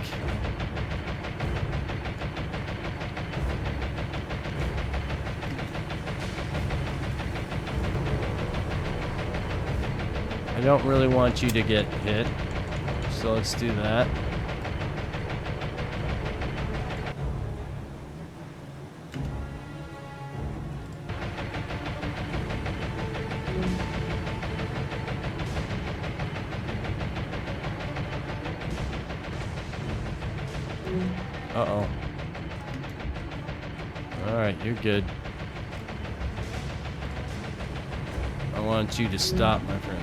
I don't really want you to get hit, so let's do that. Uh-oh. Alright, you're good. I want you to stop, my friend.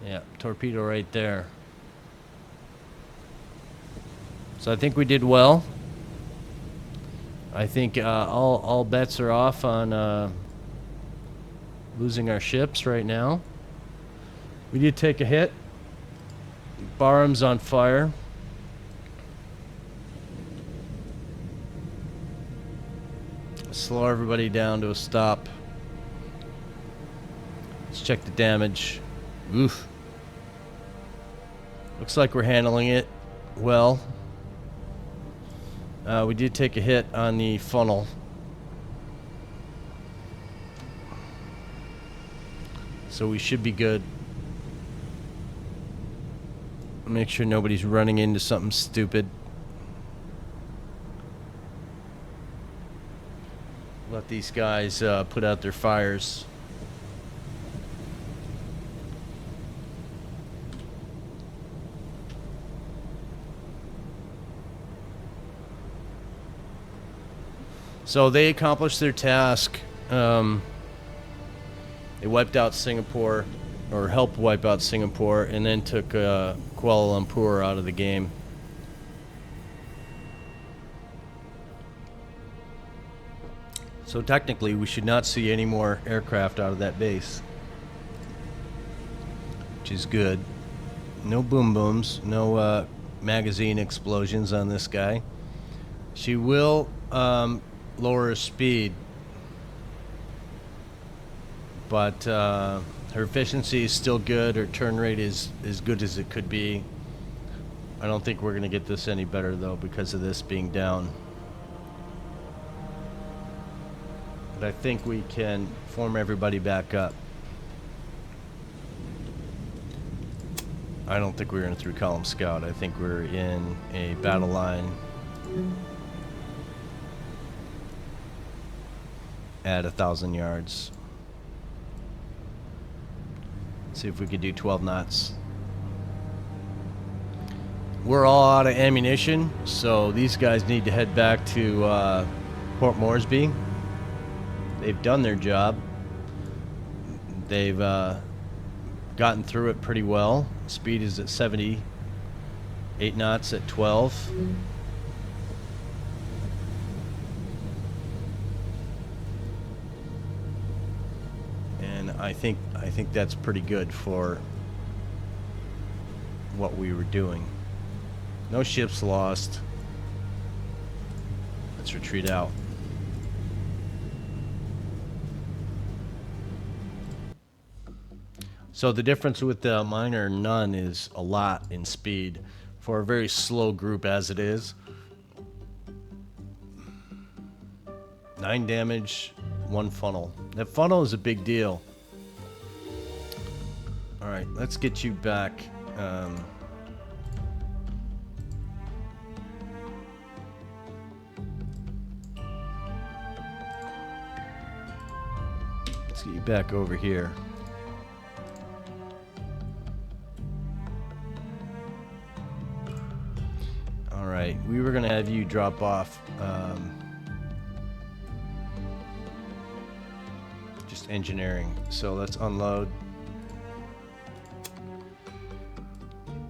Yeah, torpedo right there. So I think we did well. I think all bets are off on losing our ships right now. We did take a hit. Barham's on fire. Slow everybody down to a stop. Let's check the damage. Oof. Looks like we're handling it well. We did take a hit on the funnel. So we should be good. Make sure nobody's running into something stupid. Let these guys put out their fires. So they accomplished their task. They wiped out Singapore, or helped wipe out Singapore, and then took Kuala Lumpur out of the game. So technically, we should not see any more aircraft out of that base, which is good. No boom booms, no magazine explosions on this guy. She will lower her speed, but her efficiency is still good. Her turn rate is as good as it could be. I don't think we're going to get this any better, though, because of this being down. But I think we can form everybody back up. I don't think we're in a three-column scout. I think we're in a battle line at 1,000 yards. See if we could do 12 knots. We're all out of ammunition, so these guys need to head back to Port Moresby. They've done their job. They've gotten through it pretty well. Speed is at 70, 8 knots at 12. And I think that's pretty good for what we were doing. No ships lost. Let's retreat out. So the difference with the minor none is a lot in speed for a very slow group as it is. 9 damage, 1 funnel. That funnel is a big deal. All right, let's get you back. Let's get you back over here. Alright, we were going to have you drop off just engineering. So let's unload.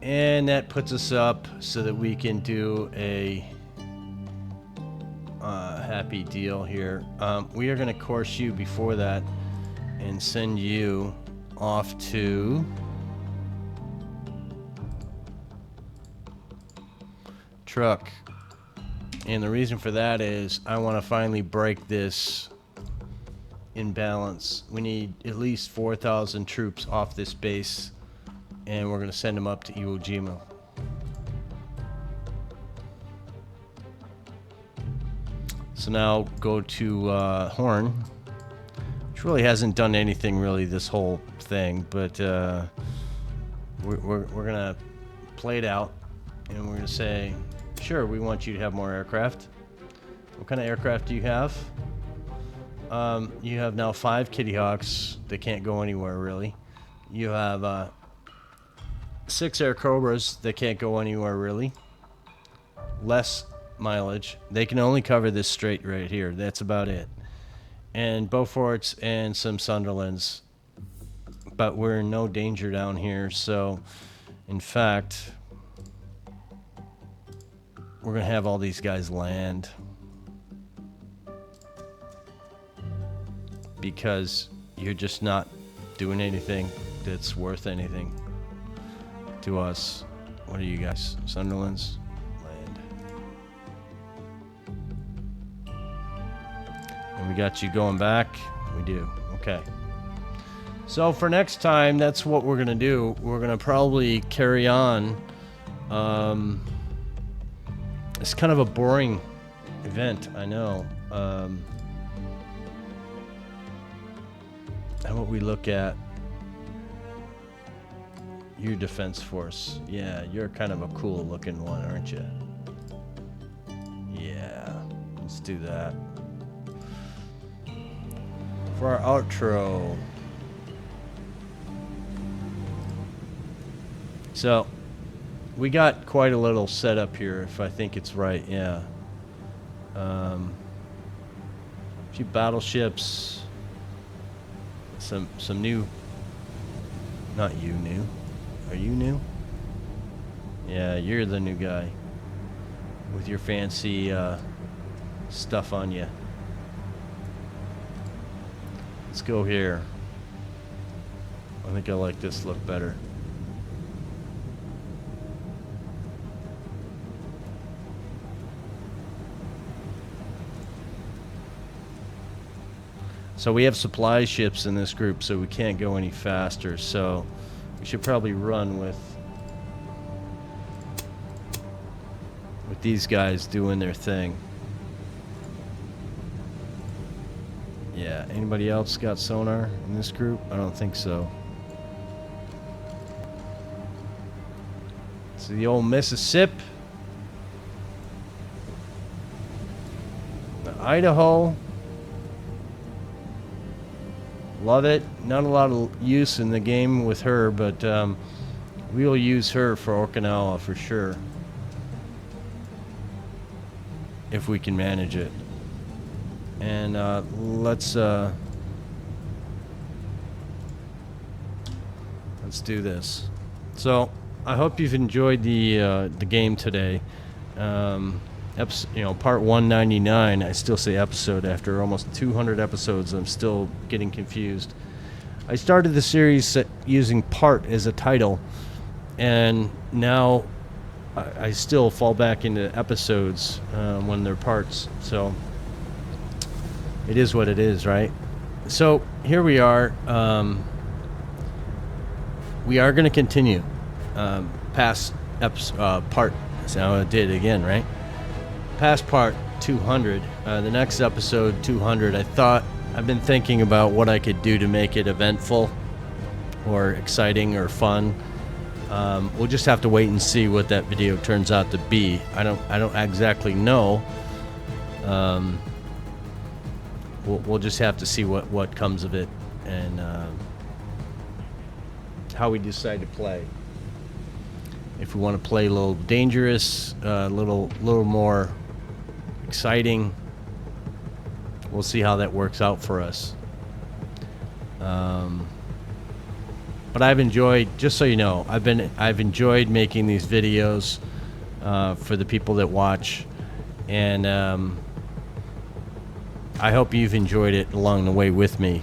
And that puts us up so that we can do a happy deal here. We are going to course you before that and send you off to truck. And the reason for that is I want to finally break this imbalance. We need at least 4,000 troops off this base, and we're going to send them up to Iwo Jima. So now go to Horn, which really hasn't done anything really this whole thing, but we're going to play it out, and we're going to say, sure, we want you to have more aircraft. What kind of aircraft do you have? You have now 5 Kitty Hawks that can't go anywhere, really. You have 6 Air Cobras that can't go anywhere, really. Less mileage. They can only cover this strait right here. That's about it. And Beauforts and some Sunderlands. But we're in no danger down here, so in fact, we're going to have all these guys land because you're just not doing anything that's worth anything to us. What are you guys? Sunderlands? Land. And we got you going back? We do. Okay. So for next time, that's what we're going to do. We're going to probably carry on. It's kind of a boring event, I know. How about we look at Your defense force. Yeah, you're kind of a cool looking one, aren't you? Yeah, let's do that. For our outro. So, we got quite a little setup here, if I think it's right, yeah. A few battleships. Some new... Not you new. Are you new? Yeah, you're the new guy. With your fancy stuff on you. Let's go here. I think I like this look better. So we have supply ships in this group, so we can't go any faster. So we should probably run with these guys doing their thing. Yeah, anybody else got sonar in this group? I don't think so. It's the old Mississippi. The Idaho. Love it. Not a lot of use in the game with her, but we'll use her for Okinawa for sure. If we can manage it. And let's do this. So I hope you've enjoyed the game today. Part 199. I still say episode after almost 200 episodes. I'm still getting confused. I started the series using part as a title, and now I still fall back into episodes when they're parts. So it is what it is, right? So here we are. We are going to continue past part. So I did it again, right? Past part 200. The next episode 200. I've been thinking about what I could do to make it eventful, or exciting, or fun. We'll just have to wait and see what that video turns out to be. I don't exactly know. We'll just have to see what comes of it, and how we decide to play. If we want to play a little dangerous, a little more exciting, we'll see how that works out for us. But I've enjoyed, just so you know, I've enjoyed making these videos for the people that watch, and I hope you've enjoyed it along the way with me.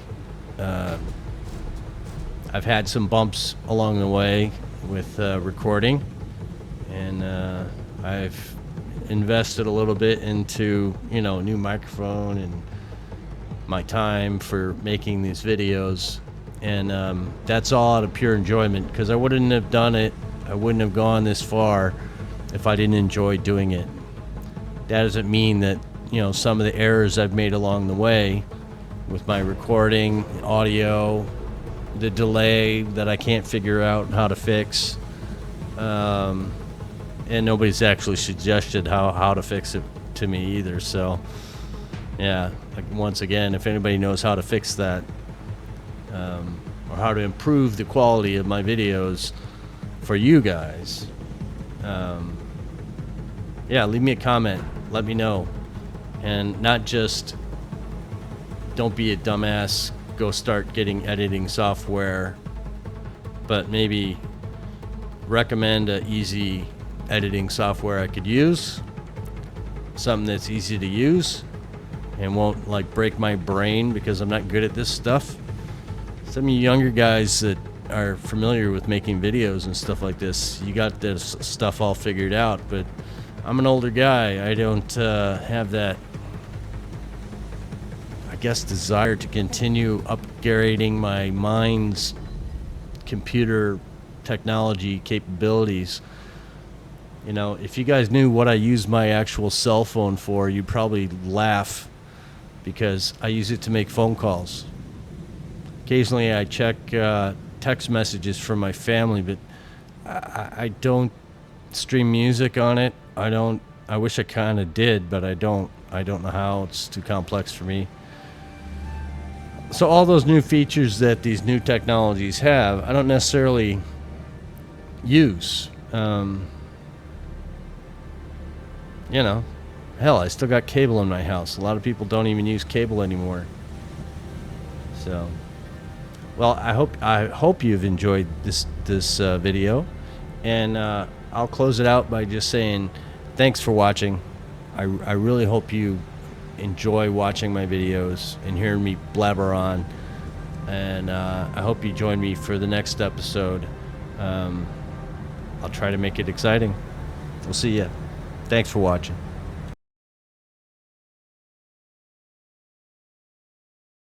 I've had some bumps along the way with recording, and I've invested a little bit into new microphone and my time for making these videos, and that's all out of pure enjoyment, because I wouldn't have done it, I wouldn't have gone this far if I didn't enjoy doing it. That doesn't mean that some of the errors I've made along the way with my recording, audio, the delay that I can't figure out how to fix, and nobody's actually suggested how to fix it to me either. So yeah, like, once again, if anybody knows how to fix that, or how to improve the quality of my videos for you guys, yeah, leave me a comment, let me know. And not just don't be a dumbass, go start getting editing software, but maybe recommend an easy editing software I could use, something that's easy to use and won't break my brain because I'm not good at this stuff. Some of you younger guys that are familiar with making videos and stuff like this, you got this stuff all figured out, but I'm an older guy. I don't have that, desire to continue upgrading my mind's computer technology capabilities. If you guys knew what I use my actual cell phone for, you'd probably laugh, because I use it to make phone calls. Occasionally I check text messages from my family, but I don't stream music on it. I wish I kind of did, but I don't know how. It's too complex for me. So all those new features that these new technologies have, I don't necessarily use. You know, hell, I still got cable in my house. A lot of people don't even use cable anymore. So, well, I hope you've enjoyed this video, and I'll close it out by just saying thanks for watching. I really hope you enjoy watching my videos and hearing me blabber on, and I hope you join me for the next episode. I'll try to make it exciting. We'll see ya. Thanks for watching.